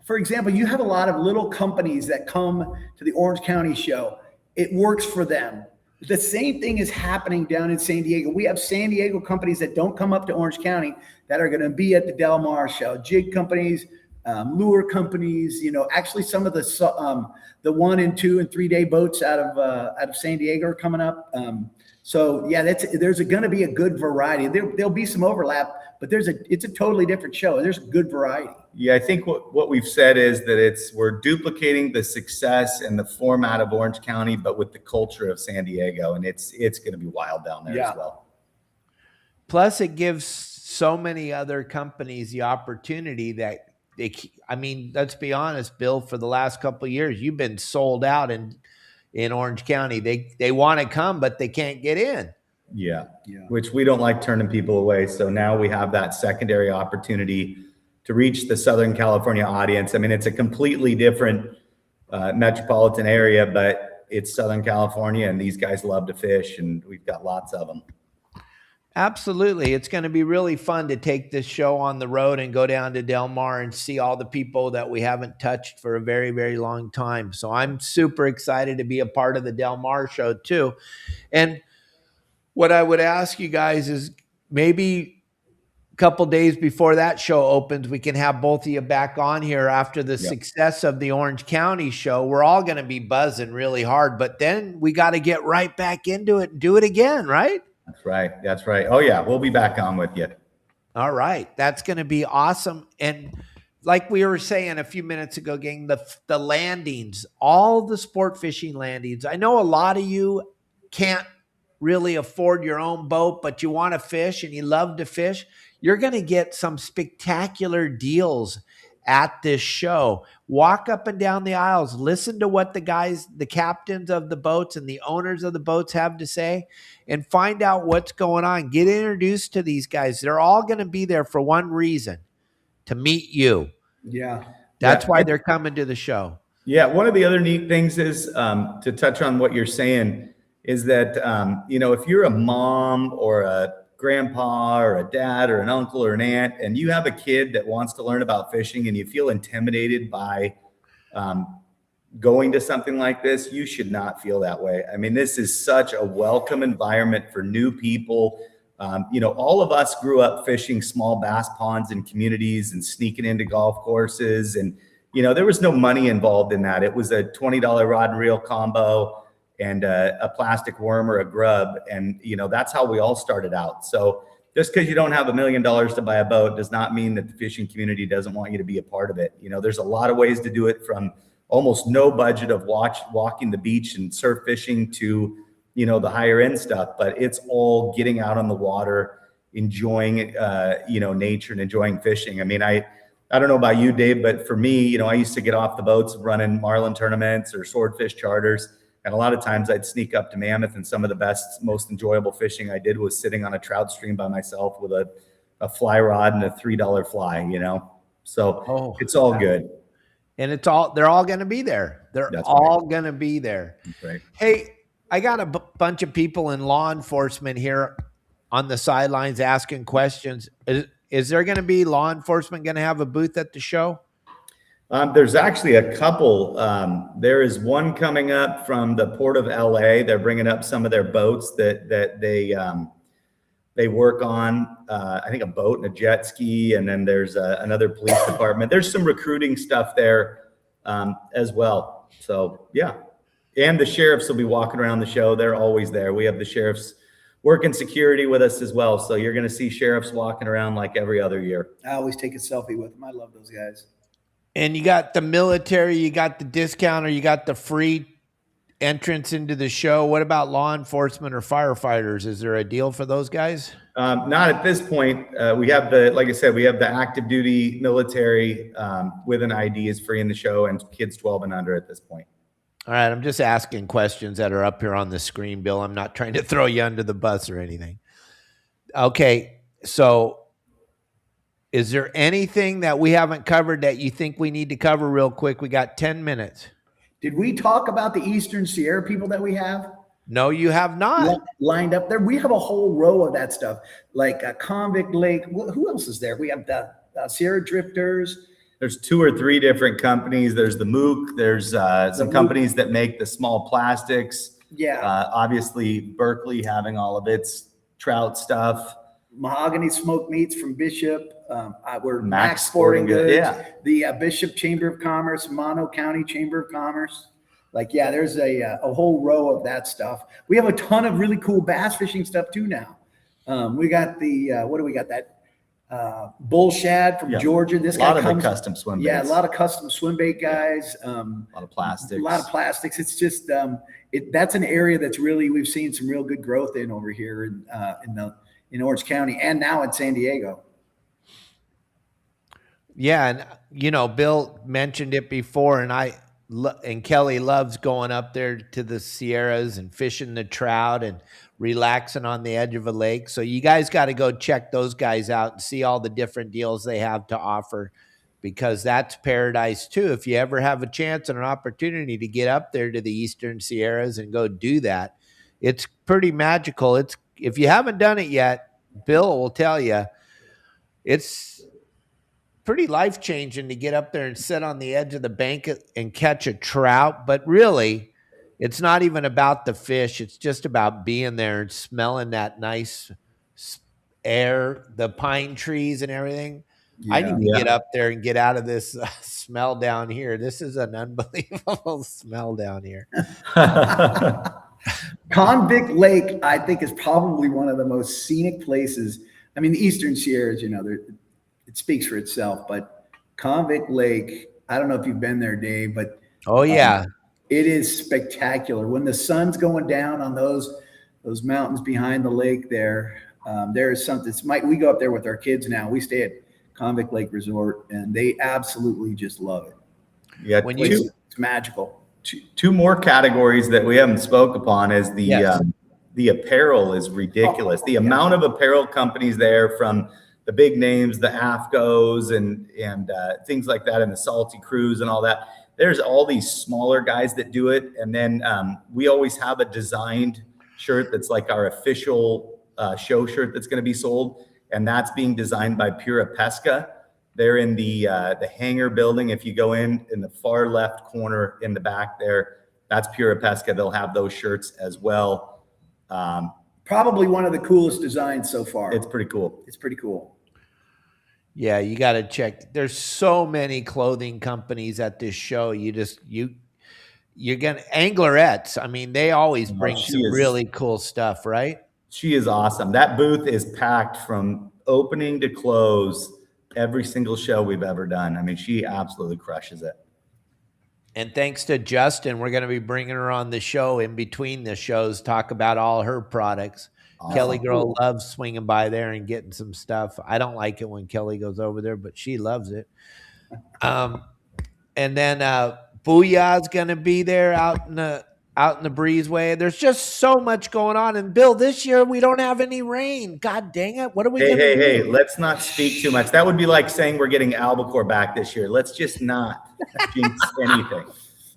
for example, you have a lot of little companies that come to the Orange County show. It works for them. The same thing is happening down in San Diego. We have San Diego companies that don't come up to Orange County that are going to be at the Del Mar show. Jig companies, lure companies. Actually, some of the 1 and 2 and 3 day boats out of San Diego are coming up. So yeah, there's going to be a good variety. There'll be some overlap, but it's a totally different show, and there's a good variety. Yeah, I think what we've said is that we're duplicating the success and the format of Orange County, but with the culture of San Diego, and it's going to be wild down there as well. Plus, it gives so many other companies the opportunity that let's be honest, Bill, for the last couple of years, you've been sold out in Orange County. They want to come, but they can't get in. Yeah. Which we don't like turning people away. So now we have that secondary opportunity to reach the Southern California audience. I mean, it's a completely different metropolitan area, but it's Southern California, and these guys love to fish, and we've got lots of them. Absolutely. It's going to be really fun to take this show on the road and go down to Del Mar and see all the people that we haven't touched for a very, very long time. So I'm super excited to be a part of the Del Mar show too. And what I would ask you guys is maybe a couple days before that show opens, we can have both of you back on here after the success of the Orange County show. We're all going to be buzzing really hard, but then we got to get right back into it and do it again, right? That's right. That's right. Oh yeah, we'll be back on with you. All right. That's going to be awesome. And like we were saying a few minutes ago, gang, the landings, all the sport fishing landings. I know a lot of you can't really afford your own boat, but you want to fish and you love to fish. You're going to get some spectacular deals at this show. Walk up and down the aisles, listen to what the guys, the captains of the boats and the owners of the boats have to say, and find out what's going on. Get introduced to these guys. They're all going to be there for one reason, to meet you. Yeah. That's why they're coming to the show. Yeah. One of the other neat things is to touch on what you're saying is that, if you're a mom or a grandpa or a dad or an uncle or an aunt, and you have a kid that wants to learn about fishing and you feel intimidated by going to something like this, you should not feel that way. I mean, this is such a welcome environment for new people. All of us grew up fishing small bass ponds in communities and sneaking into golf courses. And, there was no money involved in that. It was a $20 rod and reel combo and a plastic worm or a grub. And, that's how we all started out. So just because you don't have $1 million to buy a boat does not mean that the fishing community doesn't want you to be a part of it. There's a lot of ways to do it, from almost no budget of walking the beach and surf fishing to, the higher end stuff, but it's all getting out on the water, enjoying, nature and enjoying fishing. I mean, I don't know about you, Dave, but for me, I used to get off the boats running marlin tournaments or swordfish charters. And a lot of times I'd sneak up to Mammoth, and some of the best, most enjoyable fishing I did was sitting on a trout stream by myself with a fly rod and a $3 fly, So it's all good. And they're all going to be there. They're all going to be there. Right. Hey, I got a bunch of people in law enforcement here on the sidelines asking questions. Is there going to be law enforcement going to have a booth at the show? There's actually a couple. There is one coming up from the Port of LA. They're bringing up some of their boats that they work on. I think a boat and a jet ski, and then there's another police department. There's some recruiting stuff there as well. So yeah, and the sheriffs will be walking around the show. They're always there. We have the sheriffs working security with us as well. So you're going to see sheriffs walking around like every other year. I always take a selfie with them. I love those guys. And you got the military, you got the discount, or you got the free entrance into the show. What about law enforcement or firefighters? Is there a deal for those guys? Not at this point. We have like I said, we have the active duty military with an ID is free in the show, and kids 12 and under at this point. All right. I'm just asking questions that are up here on the screen, Bill. I'm not trying to throw you under the bus or anything. Okay. So is there anything that we haven't covered that you think we need to cover real quick? We got 10 minutes. Did we talk about the Eastern Sierra people that we have? No, you have not. Lined up there. We have a whole row of that stuff, like Convict Lake. Who else is there? We have the Sierra Drifters. There's 2 or 3 different companies. There's the Mook. There's some companies that make the small plastics. Yeah. Obviously, Berkeley having all of its trout stuff. Mahogany Smoked Meats from Bishop. We're Max Sporting Goods. Yeah. The Bishop Chamber of Commerce, Mono County Chamber of Commerce. There's a whole row of that stuff. We have a ton of really cool bass fishing stuff too now. We got what do we got? That bull shad from Georgia. This guy comes. A lot of custom swim baits. Yeah, a lot of custom swim bait guys. A lot of plastics. A lot of plastics. It's just that's an area that's really, we've seen some real good growth in over here in Orange County and now in San Diego. Yeah, and Bill mentioned it before, and Kelly loves going up there to the Sierras and fishing the trout and relaxing on the edge of a lake. So you guys got to go check those guys out and see all the different deals they have to offer, because that's paradise too. If you ever have a chance and an opportunity to get up there to the Eastern Sierras and go do that, it's pretty magical. If you haven't done it yet, Bill will tell you, it's pretty life-changing to get up there and sit on the edge of the bank and catch a trout. But really, it's not even about the fish. It's just about being there and smelling that nice air, the pine trees and everything. I need to get up there and get out of this smell down here. This is an unbelievable smell down here. Convict Lake, I think, is probably one of the most scenic places. I mean, the Eastern Sierras, it speaks for itself, but Convict Lake, I don't know if you've been there, Dave, but oh yeah, it is spectacular. When the sun's going down on those mountains behind the lake there, there is something. We go up there with our kids now. We stay at Convict Lake Resort, and they absolutely just love it. Yeah, it's magical. Two more categories that we haven't spoke upon is the apparel is ridiculous. The amount of apparel companies there, from the big names, the AFCOs and things like that, and the Salty Crews and all that. There's all these smaller guys that do it. And then we always have a designed shirt that's like our official show shirt that's going to be sold. And that's being designed by Pura Pesca. They're in the hangar building. If you go in the far left corner in the back there, that's Pura Pesca. They'll have those shirts as well. Probably one of the coolest designs so far. It's pretty cool. It's pretty cool. Yeah, you got to check. There's so many clothing companies at this show. You're going to Anglerettes. I mean, they always bring some really cool stuff, right? She is awesome. That booth is packed from opening to close every single show we've ever done. I mean, she absolutely crushes it. And thanks to Justin, we're going to be bringing her on the show in between the shows, talk about all her products. Awesome. Kelly Girl loves swinging by there and getting some stuff. I don't like it when Kelly goes over there, but she loves it. And then Booyah's going to be there out in the breezeway. There's just so much going on. And Bill, this year we don't have any rain. God dang it! What are we? Hey! Let's not speak too much. That would be like saying we're getting albacore back this year. Let's just not jinx anything.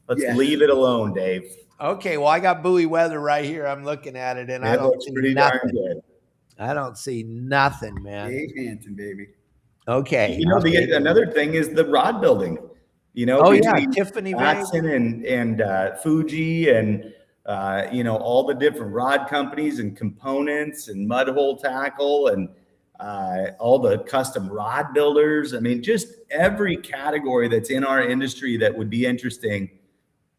Let's leave it alone, Dave. Okay, well, I got buoy weather right here. I'm looking at it, and I don't see nothing. I don't see nothing, man. Dave Hanson, baby. Okay. Another thing is the rod building. Tiffany Watson and Fuji and all the different rod companies and components and mud hole tackle and all the custom rod builders. I mean, just every category that's in our industry that would be interesting.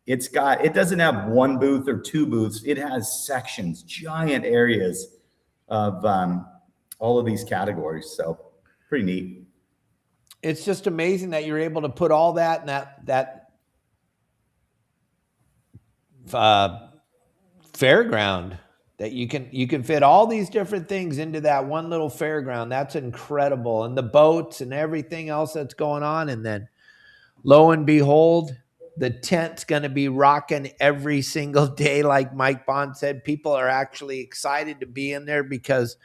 It doesn't have one booth or two booths. It has sections, giant areas of all of these categories. So pretty neat. It's just amazing that you're able to put all that in that fairground, that you can fit all these different things into that one little fairground. That's incredible. And the boats and everything else that's going on. And then lo and behold, the tent's going to be rocking every single day. Like Mike Bond said, people are actually excited to be in there because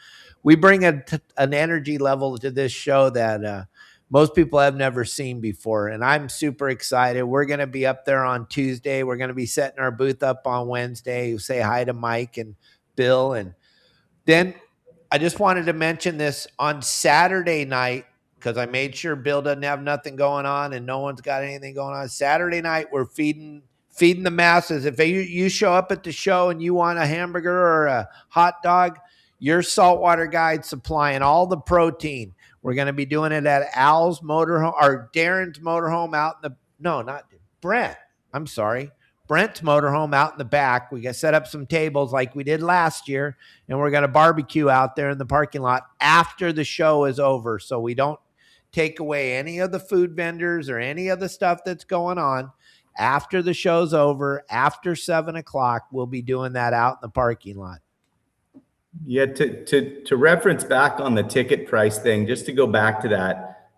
we bring an energy level to this show that most people have never seen before. And I'm super excited. We're going to be up there on Tuesday. We're going to be setting our booth up on Wednesday. Say hi to Mike and Bill. And then I just wanted to mention this on Saturday night, because I made sure Bill doesn't have nothing going on and no one's got anything going on. Saturday night, we're feeding the masses. If you show up at the show and you want a hamburger or a hot dog, Your Saltwater Guide supplying all the protein. We're going to be doing it at Al's motorhome, or Darren's motorhome out in Brent's motorhome out in the back. We got set up some tables like we did last year, and we're going to barbecue out there in the parking lot after the show is over. So we don't take away any of the food vendors or any of the stuff that's going on. After the show's over, after 7:00, we'll be doing that out in the parking lot. Yeah, to reference back on the ticket price thing, just to go back to that,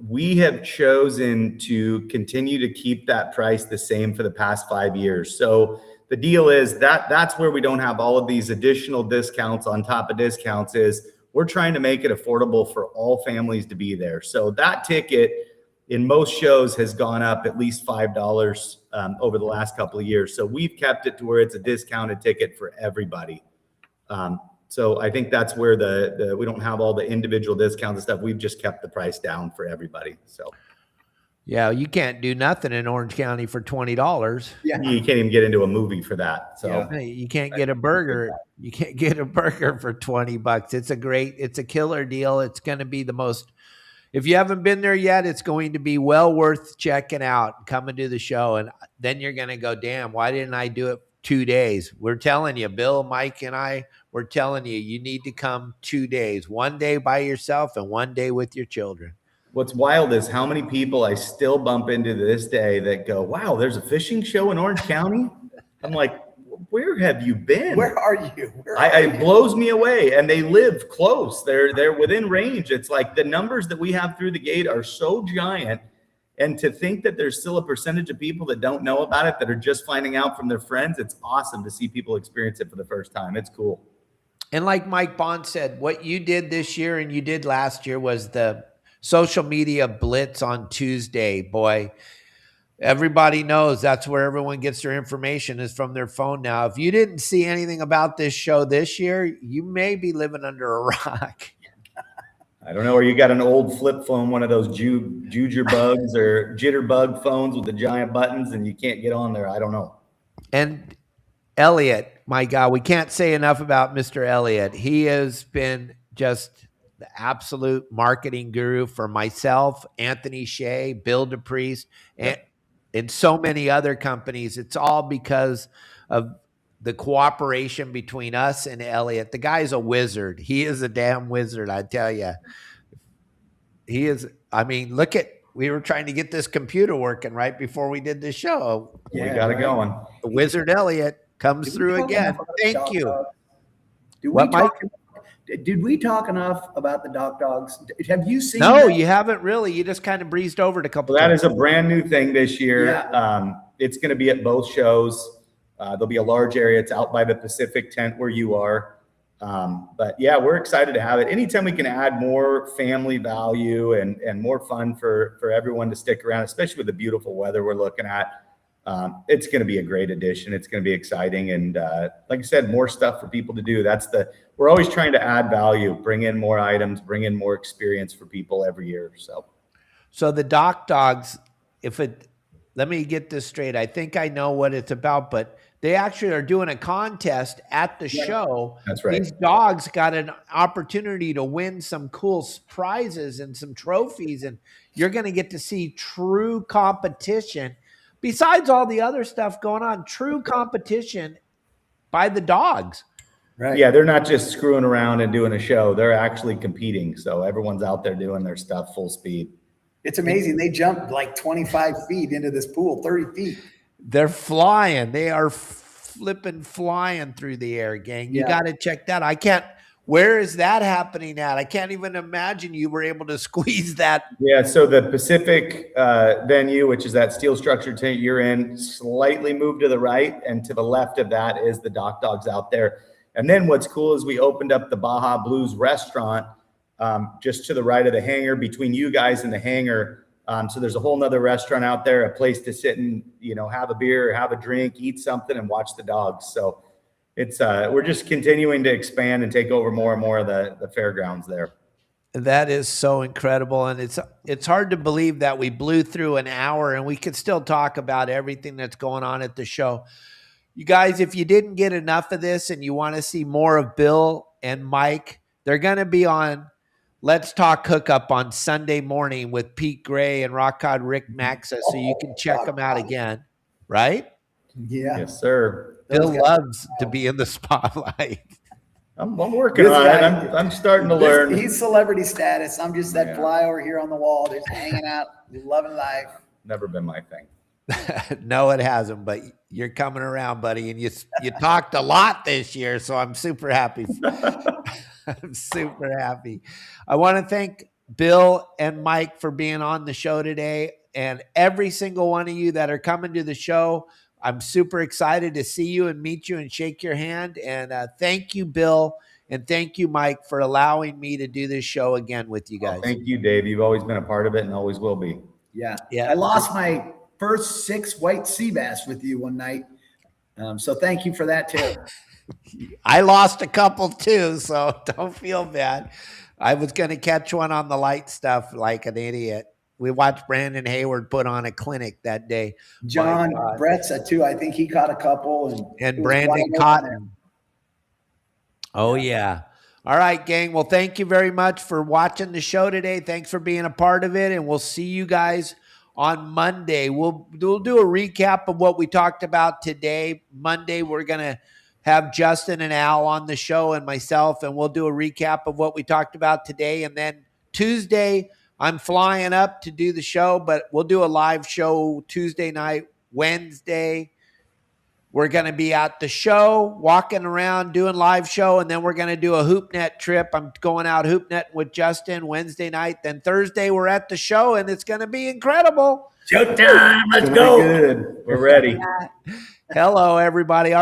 we have chosen to continue to keep that price the same for the past 5 years. So the deal is that's where we don't have all of these additional discounts on top of discounts. Is we're trying to make it affordable for all families to be there. So that ticket in most shows has gone up at least $5 over the last couple of years. So we've kept it to where it's a discounted ticket for everybody. So I think that's where we don't have all the individual discounts and stuff. We've just kept the price down for everybody. So Yeah, you can't do nothing in Orange County for $20. Yeah. you can't even get into a movie for that. So Yeah. Hey, you can't get a burger. You can't get a burger for $20. It's a killer deal. It's going to be the most, if you haven't been there yet, it's going to be well worth checking out, coming to the show. And then you're going to go, damn, why didn't I do it 2 days? We're telling you, Bill, Mike, and I, we're telling you, you need to come 2 days, 1 day by yourself and 1 day with your children. what's wild is how many people I still bump into to this day that go, wow, there's a fishing show in Orange County. I'm like, where have you been? Where are you? It blows me away. And they live close. They're within range. It's like the numbers that we have through the gate are so giant. And to think that there's still a percentage of people that don't know about it, that are just finding out from their friends, it's awesome to see people experience it for the first time. It's cool. And like Mike Bond said, what you did this year and you did last year was the social media blitz on Tuesday. Boy, everybody knows that's where everyone gets their information, is from their phone now. If you didn't see anything about this show this year, you may be living under a rock. I don't know, or you got an old flip phone, one of those Jujurbugs or Jitterbug phones with the giant buttons, and you can't get on there. I don't know. And Elliot, my God, we can't say enough about Mr. Elliot. He has been just the absolute marketing guru for myself, Anthony Shea, Bill DePriest, and so many other companies. It's all because of the cooperation between us and Elliot. The guy's a wizard. He is a damn wizard, I tell you. He is. I mean, we were trying to get this computer working right before we did the show. We got it going. The wizard Elliot comes through again. Thank you. Did we talk enough about the dogs? Have you seen? No, you haven't really. You just kind of breezed over it a couple That times. is a brand new thing this year. Yeah. It's going to be at both shows. There'll be a large area. It's out by the Pacific tent where you are. But yeah, we're excited to have it. Anytime we can add more family value and more fun for everyone to stick around, especially with the beautiful weather we're looking at, it's going to be a great addition. It's going to be exciting. And like I said, more stuff for people to do. We're always trying to add value, bring in more items, bring in more experience for people every year. So the Dock Dogs, let me get this straight. I think I know what it's about, but they actually are doing a contest at the show. That's right. These dogs got an opportunity to win some cool prizes and some trophies, and you're going to get to see true competition. Besides all the other stuff going on, true competition by the dogs. Right. Yeah, they're not just screwing around and doing a show. They're actually competing. So everyone's out there doing their stuff full speed. It's amazing. They jumped like 25 feet into this pool, 30 feet. They're flying. They are flying through the air, gang. You got to check that. Where is that happening at? I can't even imagine you were able to squeeze that. Yeah, so the Pacific venue, which is that steel structure tent you're in, slightly moved to the right, and to the left of that is the Dock Dogs out there. And then what's cool is we opened up the Baja Blues restaurant just to the right of the hangar, between you guys and the hangar. So there's a whole nother restaurant out there, a place to sit and, have a beer, have a drink, eat something, and watch the dogs. So it's we're just continuing to expand and take over more and more of the fairgrounds there. That is so incredible. And it's hard to believe that we blew through an hour and we could still talk about everything that's going on at the show. You guys, if you didn't get enough of this and you want to see more of Bill and Mike, they're going to be on Let's Talk Hookup on Sunday morning with Pete Gray and Rock Cod Rick Maxa, so you can check them out again, right? Yeah. Yes, sir. Bill loves to be in the spotlight. I'm working on it. I'm starting to learn. He's celebrity status. I'm just that fly over here on the wall, just hanging out, loving life. Never been my thing. No, it hasn't, but you're coming around, buddy. And you talked a lot this year, so I'm super happy. I'm super happy. I want to thank Bill and Mike for being on the show today, and every single one of you that are coming to the show. I'm super excited to see you and meet you and shake your hand. And thank you, Bill, and thank you, Mike, for allowing me to do this show again with you guys. Oh, thank you, Dave. You've always been a part of it and always will be. Yeah. I lost my first 6 white sea bass with you one night. So thank you for that too. I lost a couple too, so don't feel bad. I was going to catch one on the light stuff like an idiot. We watched Brandon Hayward put on a clinic that day. John Bretza too. I think he caught a couple, and Brandon Cotton. Oh yeah. All right, gang. Well, thank you very much for watching the show today. Thanks for being a part of it, and we'll see you guys on Monday. We'll do a recap of what we talked about today. Monday, we're gonna have Justin and Al on the show and myself, and we'll do a recap of what we talked about today. And then Tuesday, I'm flying up to do the show, but we'll do a live show Tuesday night. Wednesday, we're going to be at the show, walking around, doing live show, and then we're going to do a HoopNet trip. I'm going out HoopNet with Justin Wednesday night. Then Thursday, we're at the show, and it's going to be incredible. Showtime. Let's go. Good. We're ready. Hello, everybody. All right.